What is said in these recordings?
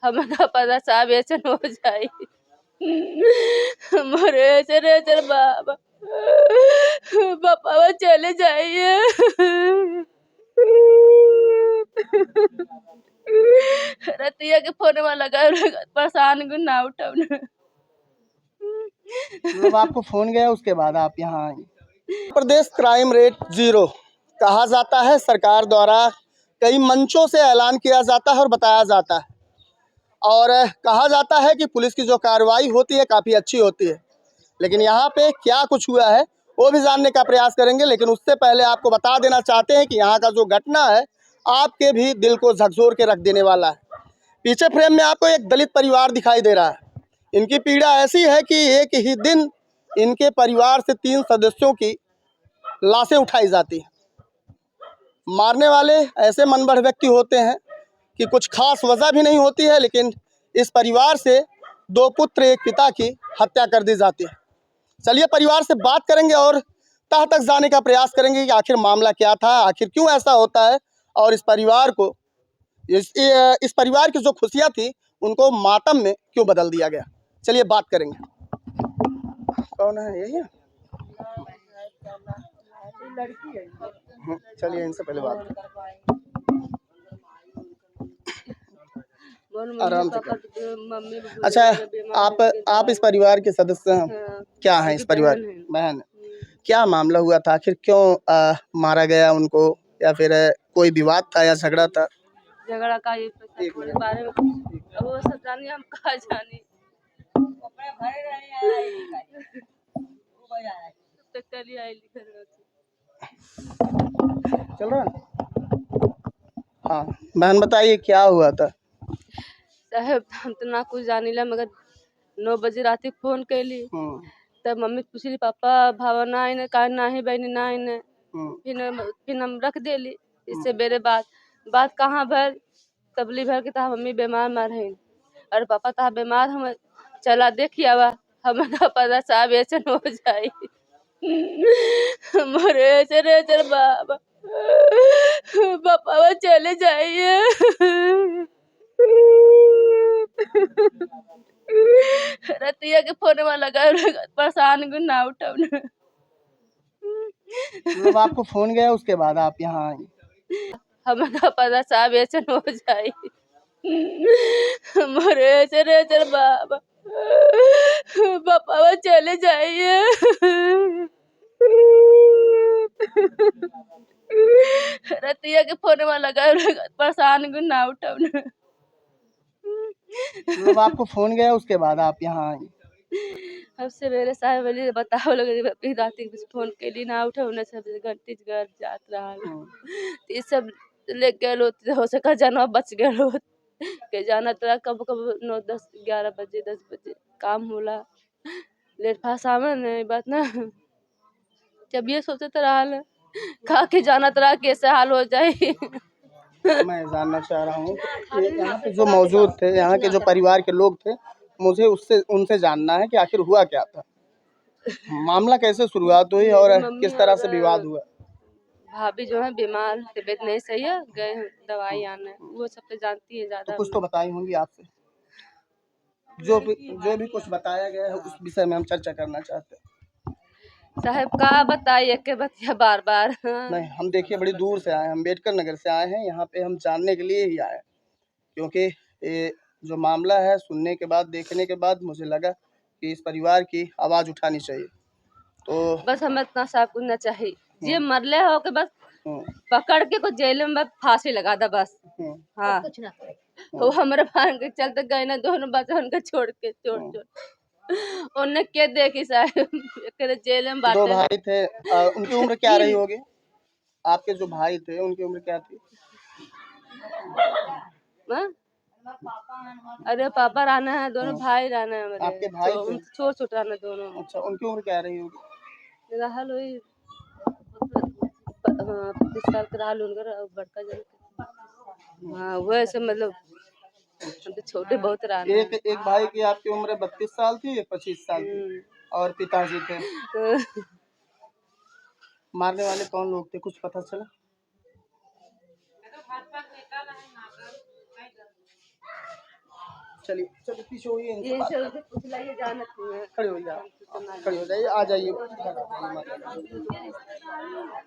हमें पता साहब ऐसे हो जाए मोरे ऐसे बाबा पापा चले जाइए रतिया के फोन में लगा परेशान को ना उठाओ मतलब आपको फोन गया उसके बाद आप यहाँ आए। प्रदेश क्राइम रेट 0 कहा जाता है, सरकार द्वारा कई मंचों से ऐलान किया जाता है और बताया जाता है, और कहा जाता है कि पुलिस की जो कार्रवाई होती है काफ़ी अच्छी होती है। लेकिन यहाँ पे क्या कुछ हुआ है वो भी जानने का प्रयास करेंगे, लेकिन उससे पहले आपको बता देना चाहते हैं कि यहाँ का जो घटना है आपके भी दिल को झकझोर के रख देने वाला है। पीछे फ्रेम में आपको एक दलित परिवार दिखाई दे रहा है। इनकी पीड़ा ऐसी है कि एक ही दिन इनके परिवार से 3 सदस्यों की लाशें उठाई जाती हैं। मारने वाले ऐसे मनबढ़ व्यक्ति होते हैं कि कुछ खास वजह भी नहीं होती है, लेकिन इस परिवार से 2 पुत्र एक पिता की हत्या कर दी जाती है। चलिए परिवार से बात करेंगे और तह तक जाने का प्रयास करेंगे कि आखिर मामला क्या था, आखिर क्यों ऐसा होता है, और इस परिवार को इस परिवार की जो खुशियाँ थी उनको मातम में क्यों बदल दिया गया। चलिए बात करेंगे। कौन है? यही है, लड़की है। चलिए इनसे पहले बात आराम से कर। अच्छा, आप इस परिवार के सदस्य हैं? हाँ, क्या हैं इस परिवार? बहन। क्या मामला हुआ था, आखिर क्यों मारा गया उनको, या फिर कोई विवाद था या झगड़ा था? झगड़ा का ये बारे में वो सब जानी हम कहा जानी चल रहा है? हाँ बहन बताइए क्या हुआ था? साहब हम तो ना कुछ जानिला, मगर 9 बजे रात को फोन कैली तब मम्मी पूछली पापा भावना आई ने कहा नाही बहनी नाही ने फिर हम रख देली। इससे बेरे बात कहाँ भर तबली भर के तहा मम्मी बीमार मार है। अरे पापा तहा बीमार हम चला देखिए आवा हमें तो पता साहब ऐसे हो जाए मोरे ऐसे बाबा पापा चले जाइए रतिया के फोन में लगा परेशान को ना उठाओ मतलब आपको फोन गया उसके बाद आप यहाँ आए। हमें तो पता साहब ऐसे हो जाए मोरे ऐसे बाबा पापा चले जाइए रतिया के फोन में लगा परेशान को ना उठाओ मतलब आपको फोन गया उसके बाद आप यहाँ आए। हमसे मेरे साहब बोली बताओ लगे रात के फोन के लिए ना उठा उन्हें सब घंटी घर जात रहा ये सब ले गए हो सका जाना बच गए के जाना तो कब कब 9 10 11 बजे 10 बजे काम होला लेट फास आवे नहीं बात ना। जब ये सोचे तो रहा खा के जाना तो कैसे हाल हो जाए। मैं जानना चाह रहा हूँ यहाँ पे जो मौजूद थे, यहाँ के जो परिवार के लोग थे, मुझे उनसे जानना है कि आखिर हुआ क्या था, मामला कैसे शुरुआत हुई और किस तरह से विवाद हुआ। भाभी जो है बीमार, तबीयत नहीं सही है, गए दवाई आने, वो सब तो जानती है ज्यादा। तो कुछ तो बताई होंगी आपसे, जो भी कुछ बताया गया है उस विषय में हम चर्चा करना चाहते हैं। साहब का बताइए के बतिया बार बार। नहीं, हम देखिए बड़ी दूर से आए हैं, अम्बेडकर नगर से आए हैं, यहाँ पे हम जानने के लिए ही आए हैं, क्योंकि ये जो मामला है सुनने के बाद, देखने के बाद मुझे लगा कि इस परिवार की आवाज़ उठानी चाहिए। तो बस हमें इतना साहब कुछ चाहिए, ये मरले हो के बस पकड़ के कुछ जेल में बस फांसी लगा दा बस। हाँ कुछ ना वो हमारे भान के चलते गए ना दोनों बच्चे उनके छोड़ उन्हें क्या देखी साहब जेल में बात। 2 भाई थे, उनकी उम्र क्या रही होगी? आपके जो भाई थे उनकी उम्र क्या थी? अरे पापा रहना है, दोनों भाई रहना है हमारे। आपके भाई थे? छोट रहना दोनों। अच्छा, उनकी उम्र क्या रही होगी? रहल वही 25 साल के रहल उनका बड़का जन। हाँ वैसे मतलब तो छोटे बहुत रहना। एक भाई की आपकी उम्र 32 साल थी, 25 साल थी, और पिताजी थे। मारने वाले कौन लोग थे, कुछ पता चला? चलिए चलिए पीछे होइए, इनसे ये बात सब से पूछ लाइए जानत नहीं है। खड़े हो जाइए, खड़े हो जाइए, आ जाइए।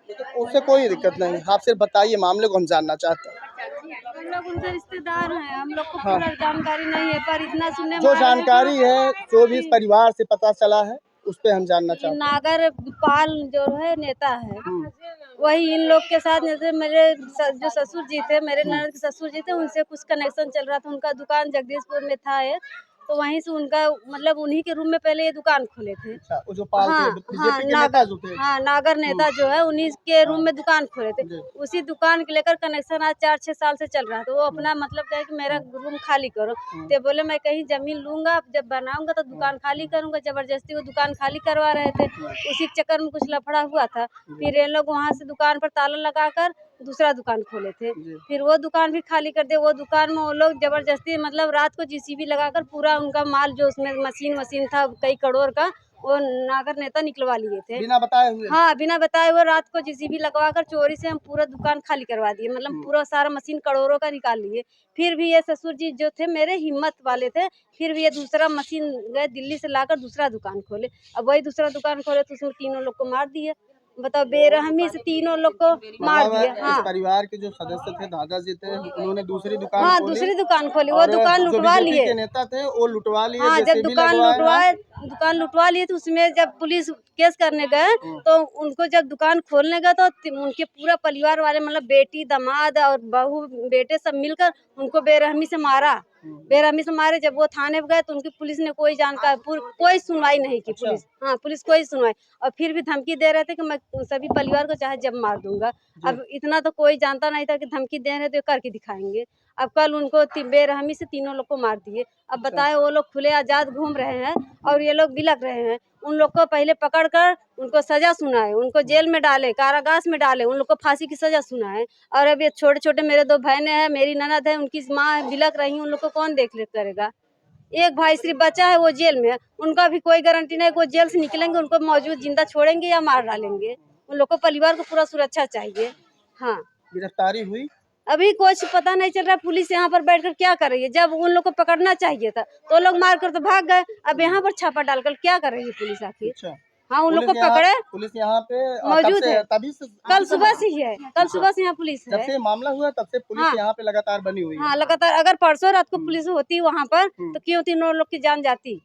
देखिए उससे कोई दिक्कत नहीं, आप सिर्फ बताइए मामले को, हम जानना चाहते हैं। हम लोग उनके रिश्तेदार हैं, हम लोग को हाँ। पूरा जानकारी नहीं है, पर इतना सुनने में जो आ रहा है जानकारी है, जो भी इस परिवार से पता चला है, उस पे हम जानना कि चाहते हैं। नागर पाल जो है नेता है, हम्म, वही इन लोग के साथ, जैसे मेरे जो ससुर जी थे, मेरे ननद के ससुर जी थे, उनसे कुछ कनेक्शन चल रहा था। उनका दुकान जगदीशपुर में था एक, तो वहीं से उनका मतलब उन्हीं के रूम में पहले ये दुकान खोले थे। अच्छा, वो जो पाल हाँ थे, हाँ, बीजेपी के नेता जो थे। हाँ नागर नेता जो है, उन्हीं के रूम में दुकान खोले थे। जी। उसी दुकान के लेकर कनेक्शन आज 4-6 साल से चल रहा है। तो वो अपना मतलब क्या है कि मेरा रूम खाली करो, तो बोले मैं कहीं जमीन लूंगा, जब बनाऊंगा तो दुकान खाली करूंगा। जबरदस्ती वो दुकान खाली करवा रहे थे, उसी के चक्कर में कुछ लफड़ा हुआ था। फिर ये लोग वहाँ से दुकान पर ताला लगाकर दूसरा दुकान खोले थे। जी। फिर वो दुकान भी खाली कर दिए। वो दुकान में वो लोग जबरदस्ती मतलब रात को जीसीबी लगाकर पूरा उनका माल जो उसमें मशीन था कई करोड़ का, वो नागर नेता निकलवा लिए थे बिना बताए हुए। हाँ, बिना बताए हुए रात को जीसीबी लगवाकर चोरी से हम पूरा दुकान खाली करवा दिए। मतलब पूरा सारा मशीन करोड़ों का निकाल लिए। फिर भी ये ससुर जी जो थे मेरे हिम्मत वाले थे, फिर भी ये दूसरा मशीन गए दिल्ली से लाकर दूसरा दुकान खोले। अब वही दूसरा दुकान खोले तो उसमें तीनों लोग को मार दिए। बताओ, बेरहमी से तीनों लोग को मार मतलब दिए। इस हाँ परिवार के जो सदस्य थे, दादाजी थे, उन्होंने दूसरी दुकान हाँ, खोली दूसरी दुकान खोली, वो और दुकान जो लुटवा बीजेपी लिए। के नेता थे वो लुटवा लिए, हाँ, जब जेसीबी लगवाए। हाँ। दुकान लुटवा लिए तो उसमें जब पुलिस केस करने गए तो उनको जब दुकान खोलने गए तो उनके पूरा परिवार वाले मतलब बेटी, दामाद और बहू, बेटे सब मिलकर उनको बेरहमी से मारा। बेरहमी से मारे। जब वो थाने पे गए तो उनकी पुलिस ने कोई जानकारी, कोई सुनवाई नहीं की। अच्छा। पुलिस हाँ, पुलिस कोई सुनवाई, और फिर भी धमकी दे रहे थे कि मैं सभी परिवार को चाहे जब मार दूंगा। अब इतना तो कोई जानता नहीं था कि धमकी दे रहे तो करके दिखाएंगे। अब कल उनको बेरहमी से तीनों लोग को मार दिए। अब बताए वो लोग खुले आजाद घूम रहे हैं और ये लोग बिलक रहे हैं। उन लोग को पहले पकड़कर उनको सजा सुनाए, उनको जेल में डाले, कारागार में डाले, उन लोग को फांसी की सजा सुनाए। और अब ये छोटे छोटे मेरे 2 बहनें हैं, मेरी ननद है, उनकी माँ बिलक रही, उन लोग को कौन देख रेख करेगा। एक भाई सिर्फ बच्चा है, वो जेल में है, उनका भी कोई गारंटी नहीं, वो जेल से निकलेंगे उनको मौजूद जिंदा छोड़ेंगे या मार डालेंगे। उन लोग को परिवार को पूरा सुरक्षा चाहिए। हाँ, गिरफ्तारी हुई। अभी कुछ पता नहीं चल रहा। पुलिस यहाँ पर बैठकर क्या कर रही है? जब उन लोग को पकड़ना चाहिए था तो लोग मार कर तो भाग गए। अब यहाँ पर छापा डालकर क्या कर रही है पुलिस आखिर? अच्छा। हाँ, उन लोग को पकड़े, पुलिस यहाँ पे मौजूद है। तभी से कल सुबह से ही है, कल सुबह से यहाँ पुलिस जब है। से ये मामला हुआ तब से पुलिस हाँ। यहाँ पे लगातार बनी हुई है। हाँ, लगातार। अगर परसों रात को पुलिस होती वहाँ पर तो क्यों तीनों लोग की जान जाती?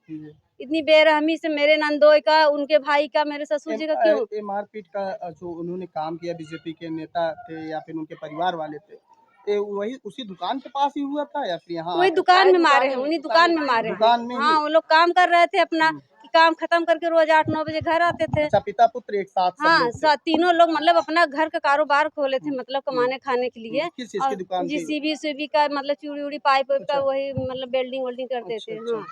इतनी बेरहमी से मेरे नंदोई का, उनके भाई का, मेरे ससुर जी का क्यों? ये मारपीट का जो उन्होंने काम किया, बीजेपी के नेता थे या फिर उनके परिवार वाले थे, ये वही उसी दुकान के पास ही हुआ था या फिर यहाँ वही दुकान में मारे हैं, उन्हीं दुकान में मारे दुकान में हैं। ही? हाँ, वो लोग काम कर रहे थे अपना, कि काम खत्म करके रोज 8-9 बजे घर आते थे। अच्छा, पिता पुत्र एक साथ सब हाँ, लोग थे। तीनों लोग मतलब अपना घर का कारोबार खोले थे, मतलब कमाने खाने के लिए। किस चीज और की दुकान थी? जीसीबी का मतलब चूड़ी उड़ी पाइप वाइप का, अच्छा। वही मतलब वेल्डिंग वेल्डिंग करते अच्छा, थे। अच्छा। हाँ,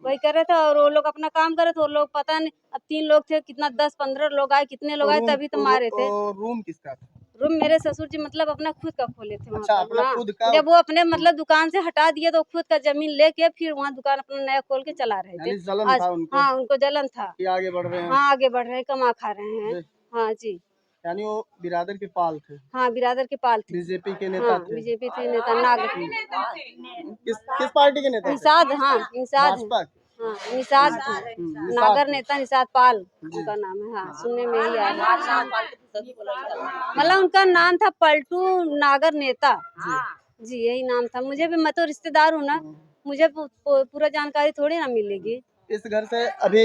वही कर रहे थे और वो लोग अपना काम कर रहे थे। वो लोग पता नहीं, अब 3 लोग थे, कितना 10-15 लोग आए, कितने लोग आए तभी तो मारे थे। रूम किसका था? रूम मेरे ससुर जी मतलब अपना खुद का खोले थे वहाँ अच्छा, पर। अपना हाँ, खुद का। जब वो अपने मतलब दुकान से हटा दिए तो खुद का जमीन लेके फिर वहाँ दुकान अपना नया खोल के चला रहे थे। यानी जलन आज था उनको हाँ, उनको जलन था। कि आगे बढ़ रहे हैं। हाँ, आगे बढ़ रहे हैं, कमा खा रहे हैं। जी। हाँ जी। यानी वो बिरादर के पाल थे, हाँ, बिरादर के पाल थे। बीजेपी के नेता हाँ, थे। बीजेपी के नेता नागर किस पार्टी के नेता थे? निषाद। हाँ, निषाद है। भाजपा। हाँ, निषाद थे। निषाद नागर थे। नेता निषाद पाल उनका नाम है। हाँ, सुनने में ही आया है। मतलब उनका नाम था पलटू नागर नेता जी, यही नाम था। मुझे भी, मैं तो रिश्तेदार हूँ ना, मुझे पूरा जानकारी थोड़ी ना मिलेगी। इस घर से अभी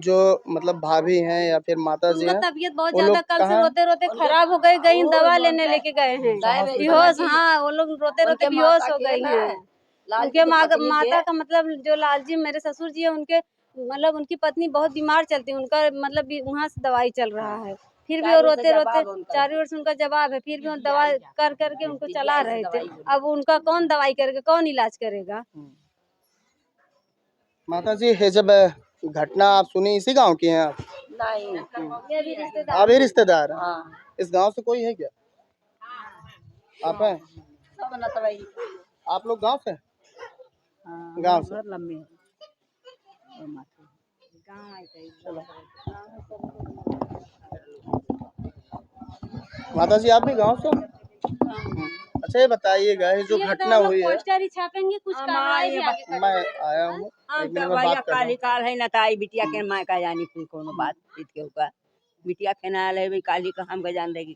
जो मतलब भाभी हैं या फिर माता जी उनका हैं, तबीयत बहुत वो ज्यादा लोग कल से कहाँ? रोते रोते खराब हो गई, गई दवा लेने लेके गए हैं बेहोश। हाँ, वो लोग रोते रोते बेहोश हो गई हैं। उनके माता का मतलब जो लालजी मेरे ससुर जी है, उनके मतलब उनकी पत्नी बहुत बीमार चलती है। उनका मतलब वहाँ से दवाई चल रहा है, फिर भी वो रोते रोते 4 ओर से उनका जवाब है, फिर भी वो दवा कर करके उनको चला रहे थे। अब उनका कौन दवाई करेगा, कौन इलाज करेगा? माता जी, ये जब घटना आप सुनी, इसी गांव की हैं आप? नहीं, ये भी रिश्तेदार आप ही रिश्तेदार हैं? हाँ, इस गांव से कोई है क्या? आप हैं? सब न तो वही। आप लोग गांव से? हाँ, गांव से। घर लम्बे माता जी, आप भी गांव से? अच्छा ये बताइएगा, ये जो घटना हुई है, पोस्टर ही छापेंगे, कुछ कार्रवाई भी आगे करेंगे। मैं आया हूँ, हम एक तो मिनट में भैया बात कर रहा काली हूँ। काल है ना ताई बिटिया के माँ का जानी कोनो बात चीज के होगा बिटिया के ना ले काली का हम का जान रहे कि